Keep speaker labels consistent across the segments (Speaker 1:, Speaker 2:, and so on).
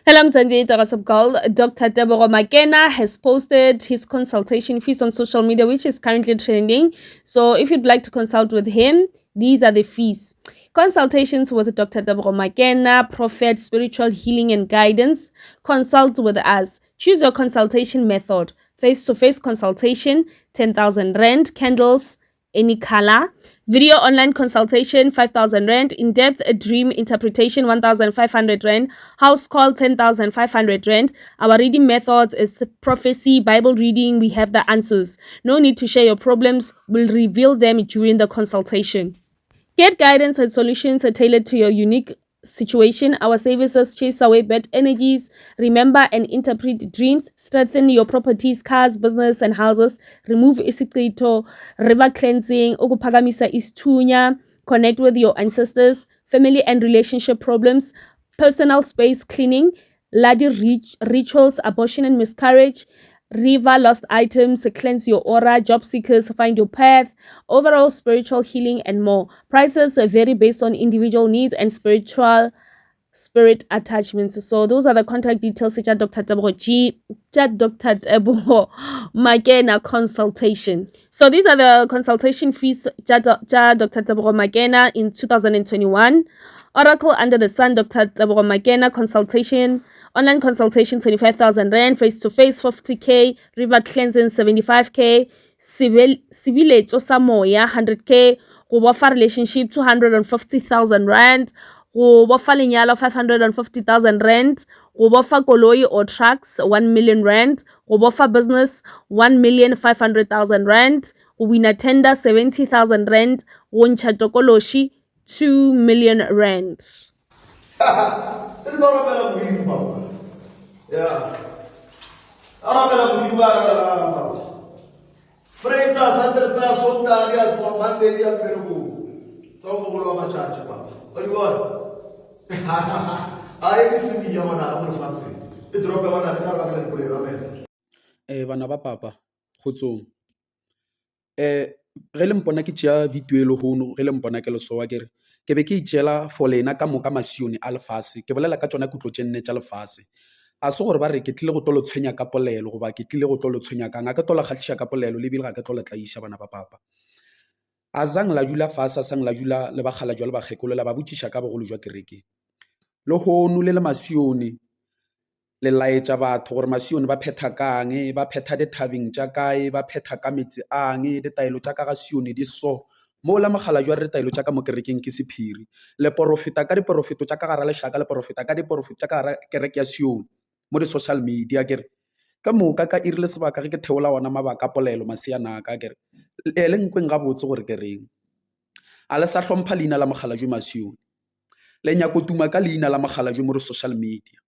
Speaker 1: Hello, Mzansi Tarasubgal. Dr. Deborah Makena has posted his consultation fees on social media, which is currently trending. So, if you'd like to consult with him, these are the fees. Consultations with Dr. Deborah Makena, Prophet, Spiritual Healing and Guidance. Consult with us. Choose your consultation method. Face to face consultation, 10,000 Rand. Candles, any color. Video online consultation, 5,000 Rand. In-depth dream interpretation, 1,500 Rand. House call, 10,500 Rand. Our reading methods is the prophecy, Bible reading. We have the answers. No need to share your problems. We'll reveal them during the consultation. Get guidance and solutions tailored to your unique situation. Our services chase away bad energies, remember and interpret dreams, strengthen your properties, cars, business, and houses, remove isiqito, river cleansing, ukuphakamisa isithunya, connect with your ancestors, family and relationship problems, personal space cleaning, ladi rituals, abortion and miscarriage, river lost items, cleanse your aura, job seekers, find your path, overall spiritual healing, and more. Prices vary based on individual needs and spirit attachments. So those are the contact details at Dr. Tebogo G, Dr. Tebogo Makena consultation. So these are the consultation fees Dr. Tebogo Makena in 2021. Oracle under the Sun, Dr. Tebogo Makena consultation. Online consultation 25,000 Rand, face to face 50K, river cleansing 75K, civil Samoya 100K, go bofa relationship 250,000 Rand, go bofa lenyalo 550,000 Rand, go bofa koloi or trucks 1 million Rand, go bofa business 1,500,000 Rand, go win a tender 70,000 Rand, go ntsha tokoloshi 2 million Rand.
Speaker 2: Yeah. Arabella Budiwara. Frenta Sanderta Sondaria for Mandelia Peru. Tomo Machacha. What do you want? I see me Yamana on the fancy. The drop of another Amen.
Speaker 3: Bana ba papa kgotsong ge le mpona ke tšea video e le hono ge le mpona ke lesoa kere ke be ke itšela for lena ka moka masione a lefase ke bolela ka tsona kutlo tše nne tša lefase a se gore ba re ke tlile go tlo le tshwenya ka polelo goba ke tlile go tlo le tshwenya kang a ke tlo la kgatlhiša ka polelo le ebile ga ke tlo le tlaiša bana ba papa a zang la dula fase a sang la dula le bagala jwa le bakgekolo la ba botšiša ka bogolo jwa kereke le hono le masione le laetša batho gore masione ba phetha kang ba phetha dithabeng tša kae ba phetha ka metsi ang ditaelo tša ka ga sione di so mo la mogala jwa re taelo tša ka mo kerekeng ke sephiri le porofeta ka diporofeto tša ka gara lešaka le porofeta ka diporofeto tša ka gara kereke ya sione mo di-social media kere ka moka ka irile sebaka ge ke theola ona mabaka a polelo maseanaka kere le nkweng gabotse gore ke reng a le sa hlompha leina la mogala jo masione le nyako tuma ka leina la mogala jo mo di-social media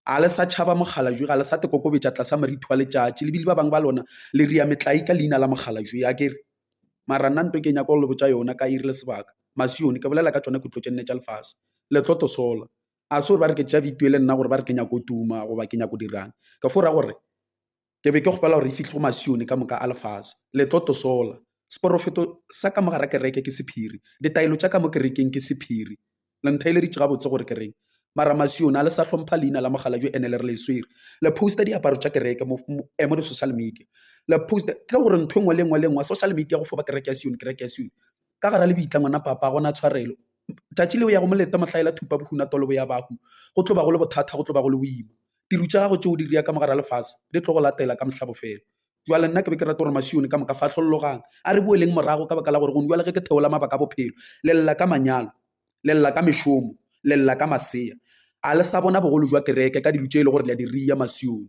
Speaker 3: a le sa tšhaba mogala jo ga le sa tekokobetša tlasa moriti wa letšatši lebile ba bangwe ba lona le ria metlai ka leina la mogala jo ya kere mara nna nto ke nyaka go le botša yona ka irile sebaka masione ke bolela ka tsone kutlo tše nne tša lefase le tlo tosola a se gore ba re ke tša video le nna gore ba re ke nyako tuma goba ke nyako dirang ka fora gore ke be ke gopela gore e fitlhe go masione ka moka a lefase le tlo tosola seporofeto sa ka mogara kereke ke sephiri ditaelo tša ka mo kerekeng ke sephiri le nthaileditše gabotse gore ke reng mara masione a le sa hlompha leina la mogala jo ene le re le swere le posta diaparo tša kereke mo di-social media le posta ke gore ntho engwe le engwe le engwe social media go foba kereke ya sione ka gara le bitla ngwana papa gona tshwarelo tšatši leo ya go moleta mohlaela thupa bohuna tolo bo ya bahu go tlo ba go le bothata go tlo ba go le boima tiro tša gago tšeo di ria ka mogara lefase di tlo go latela ka mohlabo fela jwale nna ke be ke rata gore masione ka moka fahlollogang a re boeleng morago ka baka la gore go jwale ge ke theola mabaka a bophelo le lla ka manyalo le lla ka mešomo le lla ka masea a le sa bona bogolo jwa kereke ka dilo tše e le gore le a di ria masione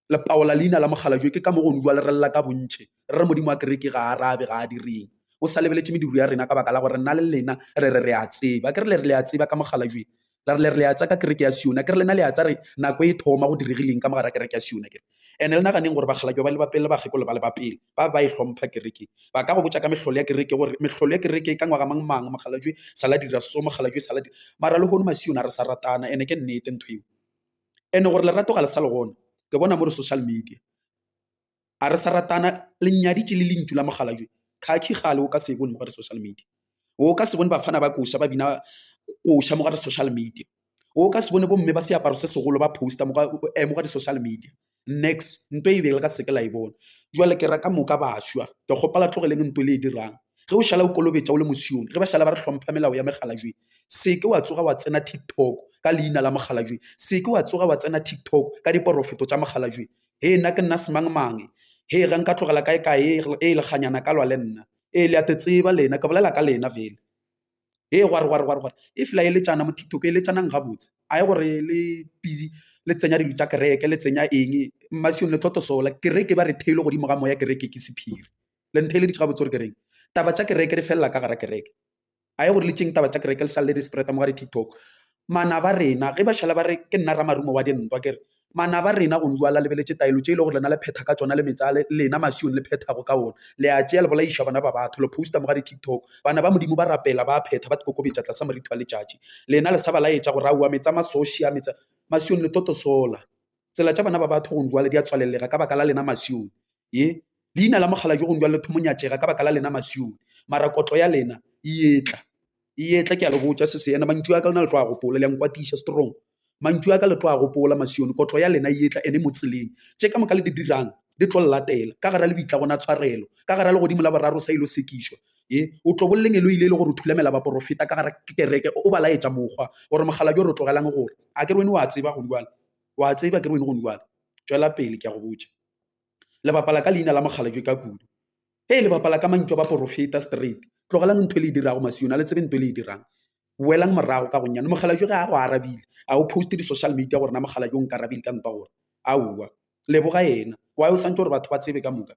Speaker 3: le paola leina la mogala jo ke ka mo go jwa le re lla ka bontšhe re re modimo wa kereke ga a rabe ga a direng o sa lebeletse mediro ya rena ka baka la gore nna le lena re a tseba ke re le a tseba ka mogala jo re a tsa ka kereke ya sione ke re lena le a tsa re nako e thoma go diregileng ka mogara kereke ya sione kere ene le naganeng gore bagala jo ba le bapele le bagekolo ba le bapele ba e hlompha kereke ba ka go botsa ka mehlolo ya kereke gore mehlolo ya kereke ka ngwaga mang mogala jo sala dira so mogala jo sala mara le hono masione a re sa ratana ene ke nnete ntho eo ene gore lerato ga le sa le gona ke bona mo di-social media a re sa ratana le nnyaditše le lentšu la mogala jo khaki gale o ka se bone mo ga di-social media o ka se bone bafana ba koša ba bina koša mo ga di-social media o ka se bone bo mme ba seaparo se segolo ba posta mo ga di-social media. Next ntho e bele ka seke la e bona. Jwale ke raka moka bašwa ke gopala tlogeleng ntho le e dirang ge o šala o kolobetša o le mosione ge ba šala ba re hlompha melao ya megala jwe seke wa tsoga wa tsena TikTok ka leina la mogala jwe seke wa tsoga wa tsena TikTok ka diporofeto tša mogala jwe nna ke nna semangmang ge nka tlogela kae e leganyana ka lwa le nna le a te tseba lena ke bolela ka lena vele gware e fela e le tšana mo TikTok e le tšanang gabotse a ye gore le busy le tsenya dilo tša kereke le tsenya eng masione le tlhoto sola kereke ba re theile godimo ga moya kereke ke sephiri le ntheile di gabotse gore kereng taba tša kereke di felela ka gara kereke a ye gore le tšeng taba tša kereke le sale le di spreada mo gare TikTok. Mana ba rena ge ba šala ba re ke nna ramarumo wa dintwa kere mana ba rena go ndwala lebeletše taelo tše e le gore lena le phetha ka tsona le metsa lena masione le phethago ka ona le a tšea le bolaiša bana ba batho le posta mo ga di-TikTok bana ba modimo ba rapela ba phetha ba kokobetša tlasa moriti wa letšatši lena le sa ba laetša gore aowa metsa masošia metsa masione le toto sola tsela tša bana ba batho go ndwale di a tswalelega ka baka la lena masione leina la mogala jo go ndwale le thomonyatšega ka baka la lena masione mara kotlo ya lena e etla ke a le botša se se ena mantšu a ka lena le tlo a gopola le yankwatiša strong mantšu a ka le tlo a gopola masione kotlo ya lena e etla ene mo tseleng tše ka moka le di dirang di tlo latela ka gara le bitla gona tshwarelo ka gara le godimo la boraro sa ilo sekišwa o tlo bolleng elo ile le gore o thulamela ba porofeta ka gara kereke o ba laetša mokgwa gore mogala jo re o tlogelang gore a ke re wene wa tseba go ndwala wa tseba ke re wene go ndwala tswela pele ke a go botša le bapala ka leina la mogala jo ka kudu le bapala ka mantšu ba porofeta straight tlogelang ntho le e dirago masione a le tsebe ntho le e dirang welang morago ka gonyane mogala jo ge a go arabile a o poste di-social media gore na mogala jo nka arabile ka ntwa gore aowa leboga yena wa o santse gore batho ba tsebe ka moka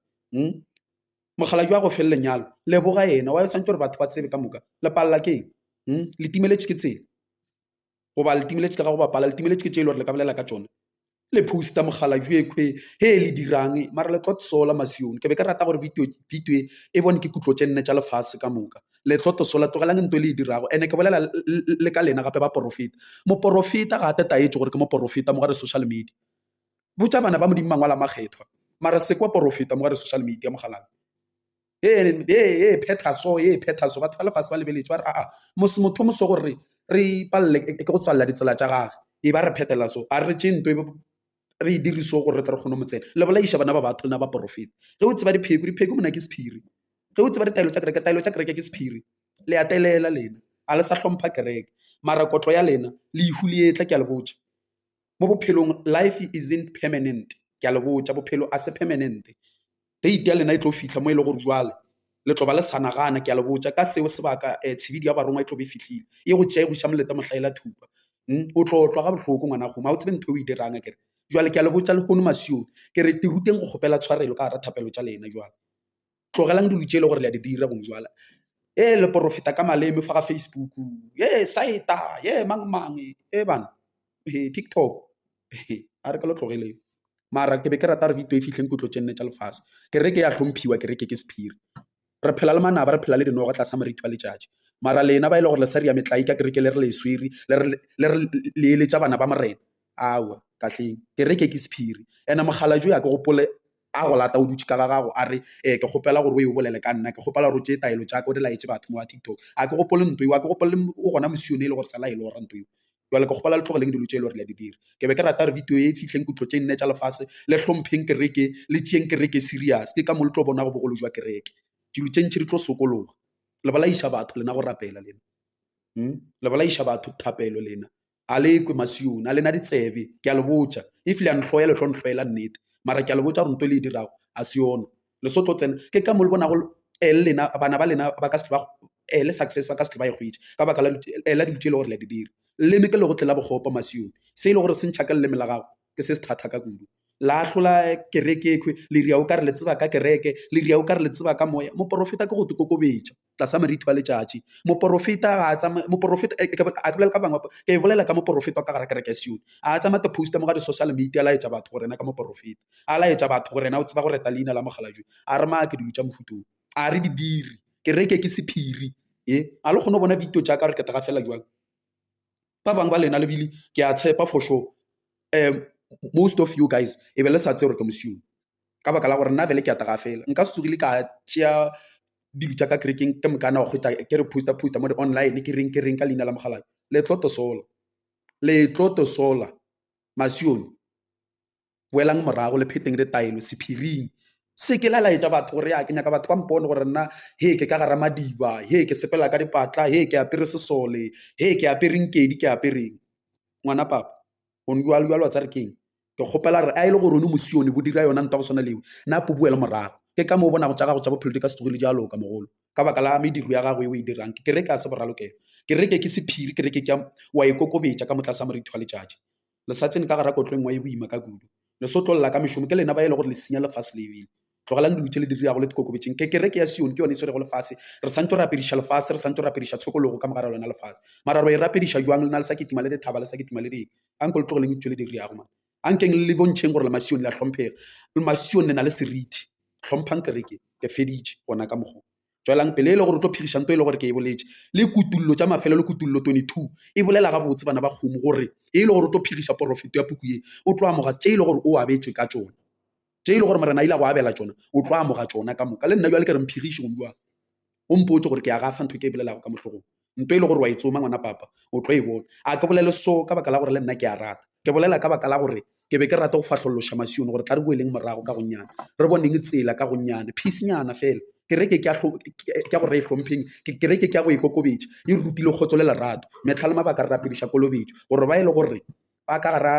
Speaker 3: mogala jo a go felele nyalo leboga yena wa o santse gore batho ba tsebe ka moka le palela ke eng le timeletše ke tsela goba le timeletše ka ga go bapala le timeletše ke tše e le gore le ka bolela ka tsone le posta mogala jo ekwe le dirang mara le tlo sola masione ke be ke rata gore video e bone ke kutlo tše nne tša lefase ka moka le tlo sola tlogelang ntho le e dirago ene ke bolela le ka lena gape ba porofeta moporofeta ga a tetaetše gore ke moporofeta mo gare social media botša bana ba modimo mangwala makgethwa mara se kwa porofeta mo gare social media mogalang phetha so batho ba lefase ba lebeletše ba re aa motho moso gore re palele ke go tswalela ditsela tša gage e ba re phethela so a re tše ntho re e diriso gore re tle re kgone mo tsena le bolaiša bana ba batho lena ba porofeta ge o tseba dipheko mona ke sephiri ge o tseba ditaelo tša kereke ke sephiri le a telela lena a le sa hlompha kereke mara kotlo ya lena le ihulietla ke a le botša mo bophelong life isn't permanent ke a le botša bophelo a se permanent date ya lena e tlo fihla mo e le gore jwale le tlo ba le sanagana ke a le botša ka seo sebaka tshebedi ya barongwa e tlo be fihlile e go tšea e go ša moleta mohlaela thupa o tlo tlwa ga bohloko ngwana goma o tsebe ntho o e dirang kere jwale ke a le botša le gono masione ke re te ruteng go kgopela tshwarelo ka gara thapelo tša lena jwale tlogelang dilo tše e le gore le a di dira gong jwala le porofeta ka maleme fa ga Facebook saeta mangmang bana TikTok a re ka lo tlogeleng mara ke be ke rata re video e fihleng kutlo tše nne tša lefase kereke ya hlomphiwa kereke ke sephiri re phela le manaba re phela le dinoga tlasa moriti wa letšatši mara lena ba e le gore le sa ria metlai ka kereke le re le swiri le eletša bana ba morena aowa kahleng kereke ke sephiri ene mogala jo ya ke gopole a go lata o dutše ka ga gago a re ke gopela gore o e bolele ka nna ke gopela gore o tšee taelo tšaka o di laetse batho mo wa TikTok a ke gopole ntho eo a ke gopole o gona mosione e le gore sala e le gore ntho eo jwale ke gopola le tlogeleng dilo tše e le gore le a di dira ke be ke rata gore video e fihleng kutlo tše nne tša lefase le hlompheng kereke le tšeeng kereke serious ke ka mo le tlo bona go bogolo jwa kereke dilo tše ntšhi di tlo sokologa le bolaiša batho lena go rapela lena le bolaiša batho thapelo lena a le ekwe masione a lena ditsebe ke a le botša e file a ntlhoya le tlo ntlhoela nnete mara ke a le botša gore nto le e dirago a se yona le so tlo tsena ke ka mo le bonago lena bana ba lena ba ka se le success ba ka se ba e hwetše ka baka la dilo tše e le gore le di dira leme ke le go tlela bogopa masione se e le gore se ntšha ka leleme la gago ke se se thata ka kudu la hlola kereke ekwe le ria o ka re le tseba ka kereke le ria o ka re le tseba ka moya moporofeta ke go te kokobetša tlasa moriti wa letšatši moporofeta a ke bolela ka bangwe ke bolela ka moporofeta ka gara kereke sione a tsama ke posta mo ga di-social media a laetša batho go rena ka moporofeta a laetša batho go rena o tseba go reta leina la mogala jo a re maa ke dilo tša mofutong a re di diri kereke ke sephiri a le kgone go bona video tša ka re ke taga fela jwang ba bangwe ba lena lebile ke a tshepa for sure most of you guys e be le sa tse gore ke mosione ka baka la gore nna vele ke a taga fela nka se tsogile ka tšea dilo tša ka kerekeng ke mokana wa kgwetsa ke re posta mo di-online ke reng ka leina la mogala le tlo tosola le tlo tosola masione boelang morago le pheteng le taelo sephiring se ke la laetša batho gore ya ke nyaka batho ba mpone gore nna he ke ka gara madiba he ke sepela ka dipatla he ke apere sesole he ke apereng kedi ke apereng ngwana papa onjualo tsa re keng ke kgopela re a ile gore one mosione bo dira yona ntwa go swana leo nna po buela morago ke ka mo bona go tsa gago tsa bophelo di ka se tsogile jalo ka mogolo ka baka la mediro ya gago e o e dirang ke reke a se boralokelo ke reke ke sephiri ke reke wa ikokobetša ka motlasa moretho wa letšatši lesatsene ka gara kotlong wa e boima ka kudu le sotlolla ka mešomo ke lena ba e le gore le senya lefase le ebile tlogelang dilutše le diriago le kokobetšeng ke reke ya sione ke yone e swerego lefase re santse re rapediša lefase re santse re rapediša tshokologo ka mogara lona lefase mara re e rapediša jwang le na le sa ketima le dithaba le sa ketima le ding anko le tlogeleng itšo le diriago man ankeng le bontšheng gore le masione le a hlomphega le masione le na le seriti hlomphang kereke ke feditše gona ka mogo tswelang pele e le gore o tlo phigiša nto e le gore ke e boletše le kutullo tša mafelo le kutullo 22 e bolela gabotse bana ba kgomo gore e le gore o tlo phigiša porofeto ya puku ye o tlo amoga tše e le gore o abetšwe ka tšona tše e le gore morena ile go abela tšona o tlo amoga tšona ka moka le nna jale ke re mphigiše go bua o mpotse gore ke a gafa ntho ke e bolelago ka mohlogong nto e le gore wa e tsoma ngwana papa o tlo e bona a ke bolele so ka baka la gore le nna ke a rata ke bolela ka baka la gore ke be ke rata go fahlolloša masione gore tla re boeleng morago ka gonnyane re boneng tsela ka gonnyane peacenyana fela ke reke ke gore e hlompheng ke reke ke a go e kokobetša e rutile kgotso le lerato metlha le mabaka re rapediša kolobetšo gore ba e le gore ba ka gara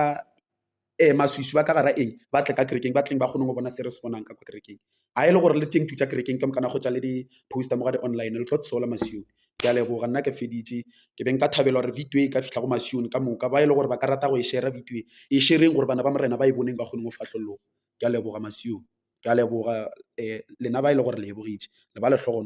Speaker 3: maswisi ba ka gara eng ba tle ka kerekeng ba tleng ba kgone go bona se re se bonang ka kwa kerekeng a e le gore le teng thuša kerekeng ka mokana go tša le di-poster mo ga di-online le tlo tsola masione ke a leboga nna ke feditše ke beng ka thabela gore video e ka fitlha go masione ka moka ba e le gore ba ka rata go e share video e shareng gore bana ba morena ba e boneng ba kgone go fahlolloga ke a leboga masione ke a leboga lena ba e le gore le e bogitše le ba le hlogono